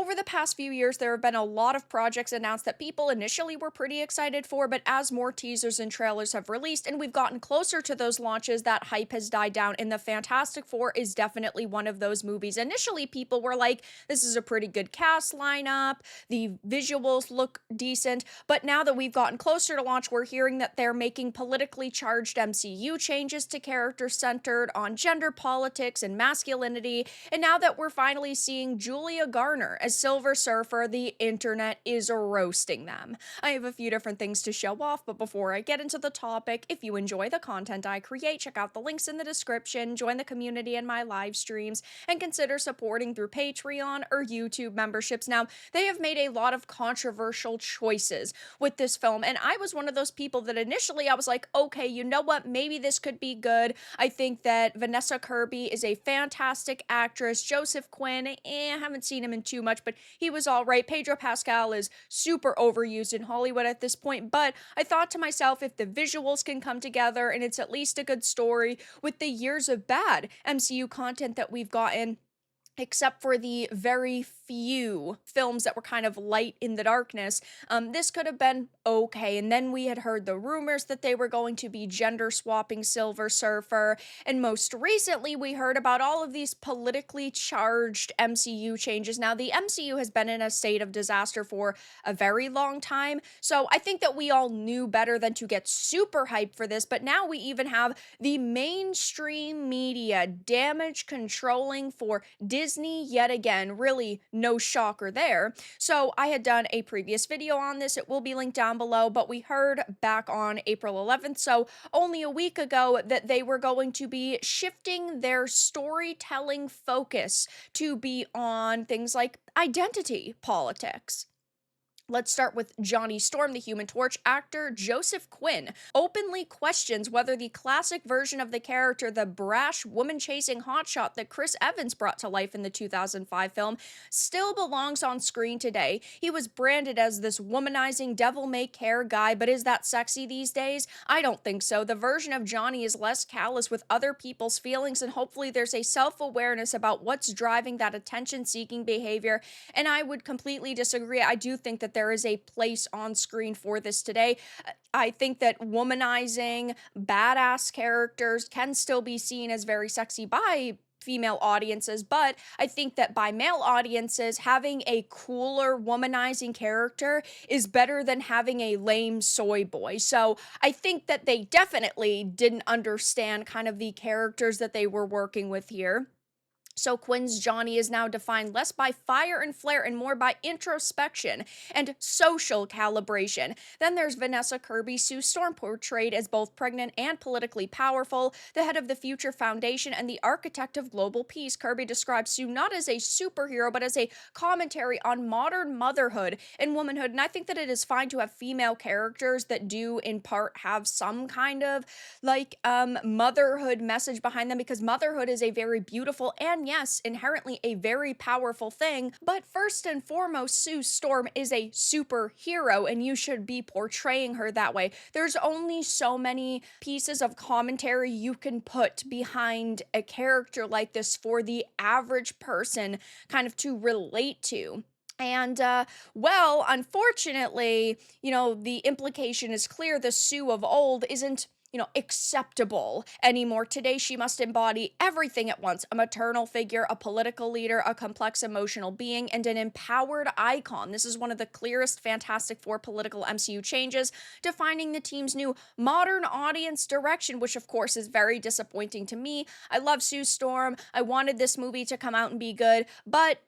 over the past few years, there have been a lot of projects announced that people initially were pretty excited for, but as more teasers and trailers have released and we've gotten closer to those launches, that hype has died down. And the Fantastic Four is definitely one of those movies. Initially, people were like, this is a pretty good cast lineup, the visuals look decent. But now that we've gotten closer to launch, we're hearing that they're making politically charged MCU changes to characters centered on gender politics and masculinity. And now that we're finally seeing Julia Garner as Silver Surfer, the internet is roasting them. I have a few different things to show off, but before I get into the topic, if you enjoy the content I create, check out the links in the description, join the community in my live streams, and consider supporting through Patreon or YouTube memberships. Now, they have made a lot of controversial choices with this film, and I was one of those people that initially I was like, okay, you know what, maybe this could be good. I think that Vanessa Kirby is a fantastic actress. Joseph Quinn, I haven't seen him in too much, but he was all right. Pedro Pascal is super overused in Hollywood at this point, but I thought to myself, if the visuals can come together and it's at least a good story with the years of bad MCU content that we've gotten, except for the very few films that were kind of light in the darkness, this could have been okay. And then we had heard the rumors that they were going to be gender swapping Silver Surfer. And most recently, we heard about all of these politically charged MCU changes. Now, the MCU has been in a state of disaster for a very long time. So I think that we all knew better than to get super hyped for this. But now we even have the mainstream media damage controlling for Disney yet again. Really, no shocker there. So I had done a previous video on this. It will be linked down below, but we heard back on April 11th, so only a week ago, that they were going to be shifting their storytelling focus to be on things like identity politics. Let's start with Johnny Storm. The Human Torch actor Joseph Quinn openly questions whether the classic version of the character, the brash woman-chasing hotshot that Chris Evans brought to life in the 2005 film, still belongs on screen today. He was branded as this womanizing, devil-may-care guy, but is that sexy these days? I don't think so. The version of Johnny is less callous with other people's feelings, and hopefully there's a self-awareness about what's driving that attention-seeking behavior, and I would completely disagree. I do think that there is a place on screen for this today. I think that womanizing badass characters can still be seen as very sexy by female audiences, but I think that by male audiences, having a cooler womanizing character is better than having a lame soy boy. So I think that they definitely didn't understand kind of the characters that they were working with here. So Quinn's Johnny is now defined less by fire and flare and more by introspection and social calibration. Then there's Vanessa Kirby. Sue Storm, portrayed as both pregnant and politically powerful, the head of the Future Foundation and the architect of global peace. Kirby describes Sue not as a superhero, but as a commentary on modern motherhood and womanhood. And I think that it is fine to have female characters that do in part have some kind of like motherhood message behind them, because motherhood is a very beautiful and yes, inherently a very powerful thing, but first and foremost, Sue Storm is a superhero, and you should be portraying her that way. There's only so many pieces of commentary you can put behind a character like this for the average person kind of to relate to. And, well, unfortunately, the implication is clear. The Sue of old isn't acceptable anymore. Today, she must embody everything at once: a maternal figure, a political leader, a complex emotional being, and an empowered icon. This is one of the clearest Fantastic Four political MCU changes, defining the team's new modern audience direction, which of course is very disappointing to me. I love Sue Storm. I wanted this movie to come out and be good, but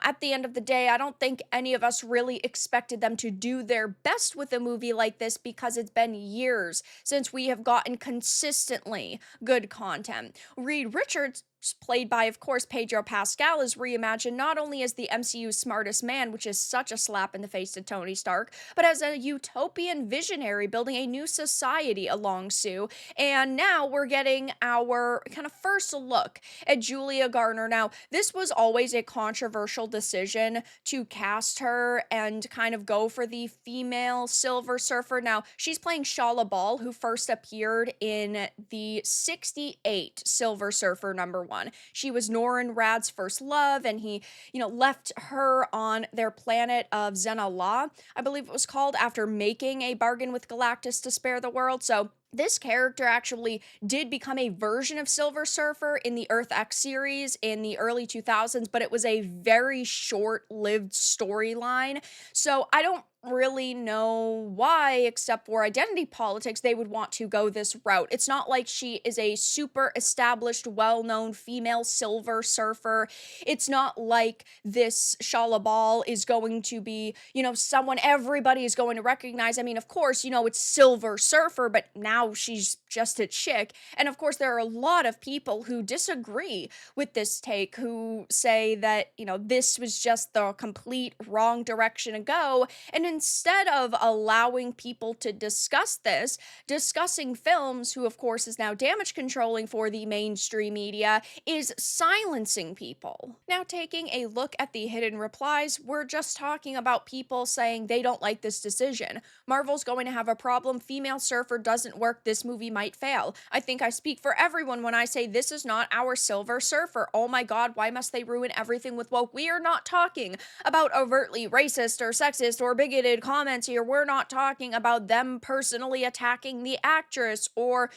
at the end of the day, I don't think any of us really expected them to do their best with a movie like this, because it's been years since we have gotten consistently good content. Reed Richards, played by, of course, Pedro Pascal, is reimagined not only as the MCU's smartest man, which is such a slap in the face to Tony Stark, but as a utopian visionary building a new society along Sue. And now we're getting our kind of first look at Julia Garner. Now, this was always a controversial decision to cast her and kind of go for the female Silver Surfer. Now, she's playing Shala Ball, who first appeared in the '68 Silver Surfer #1. everyone. She was Norin Rad's first love, and he, left her on their planet of Zenala, I believe it was called, after making a bargain with Galactus to spare the world. So this character actually did become a version of Silver Surfer in the Earth X series in the early 2000s, but it was a very short lived storyline. So I don't really know why, except for identity politics, they would want to go this route. It's not like she is a super established, well known female Silver Surfer. It's not like this Shala Ball is going to be, someone everybody is going to recognize. I mean, of course, it's Silver Surfer, but now she's just a chick. And of course, there are a lot of people who disagree with this take, who say that, this was just the complete wrong direction to go. And instead of allowing people to discuss this, discussing films, who of course is now damage controlling for the mainstream media, is silencing people. Now, taking a look at the hidden replies, we're just talking about people saying they don't like this decision. Marvel's going to have a problem. Female Surfer doesn't work. This movie might fail. I think I speak for everyone when I say this is not our Silver Surfer. Oh my god, why must they ruin everything with woke? We are not talking about overtly racist or sexist or bigoted comments here. We're not talking about them personally attacking the actress or,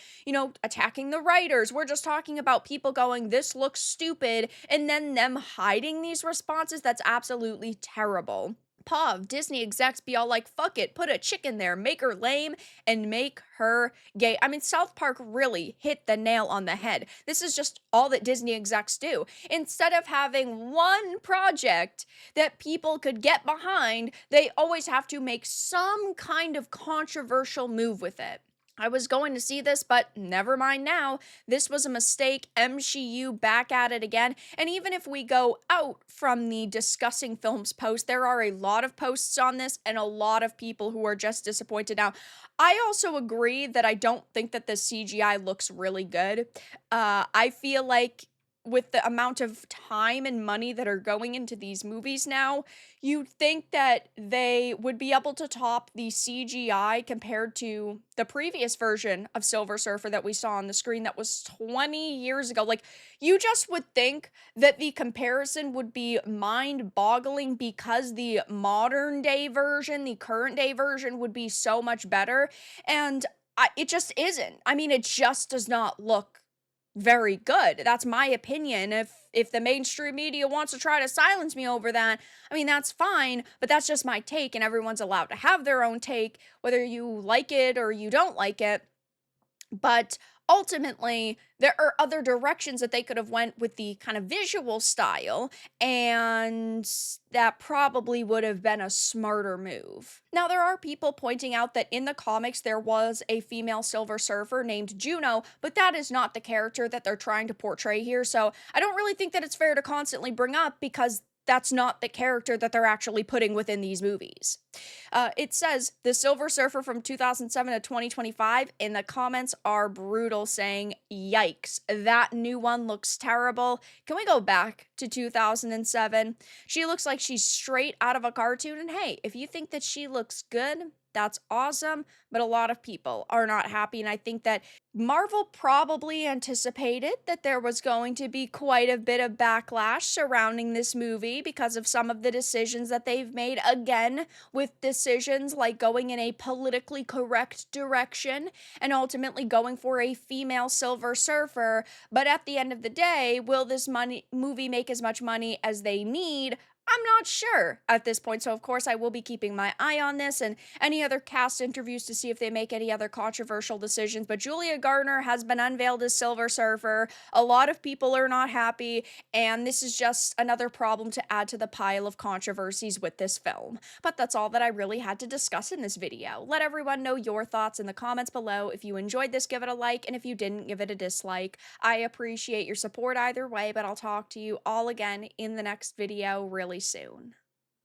attacking the writers. We're just talking about people going, this looks stupid, and then them hiding these responses. That's absolutely terrible. Pav, Disney execs be all like, fuck it, put a chick in there, make her lame, and make her gay. I mean, South Park really hit the nail on the head. This is just all that Disney execs do. Instead of having one project that people could get behind, they always have to make some kind of controversial move with it. I was going to see this, but never mind now. This was a mistake. MCU back at it again. And even if we go out from the discussing films post, there are a lot of posts on this and a lot of people who are just disappointed. Now, I also agree that I don't think that the CGI looks really good. I feel like with the amount of time and money that are going into these movies now, you'd think that they would be able to top the CGI compared to the previous version of Silver Surfer that we saw on the screen that was 20 years ago. Like, you just would think that the comparison would be mind-boggling because the modern day version, the current day version, would be so much better. And it just isn't. I mean, it just does not look very good. That's my opinion. If the mainstream media wants to try to silence me over that, I mean, that's fine, but that's just my take, and everyone's allowed to have their own take, whether you like it or you don't like it. But ultimately, there are other directions that they could have went with the kind of visual style, and that probably would have been a smarter move. Now, there are people pointing out that in the comics there was a female Silver Surfer named Juno, but that is not the character that they're trying to portray here, so I don't really think that it's fair to constantly bring up, because that's not the character that they're actually putting within these movies. It says, the Silver Surfer from 2007 to 2025 in the comments are brutal, saying, yikes, that new one looks terrible. Can we go back to 2007? She looks like she's straight out of a cartoon, and hey, if you think that she looks good, that's awesome, but a lot of people are not happy, and I think that Marvel probably anticipated that there was going to be quite a bit of backlash surrounding this movie because of some of the decisions that they've made, again, with decisions like going in a politically correct direction and ultimately going for a female Silver Surfer. But at the end of the day, will this movie make as much money as they need? I'm not sure at this point, so of course I will be keeping my eye on this and any other cast interviews to see if they make any other controversial decisions. But Julia Garner has been unveiled as Silver Surfer. A lot of people are not happy, and this is just another problem to add to the pile of controversies with this film. But that's all that I really had to discuss in this video. Let everyone know your thoughts in the comments below. If you enjoyed this, give it a like, and if you didn't, give it a dislike. I appreciate your support either way, but I'll talk to you all again in the next video really soon.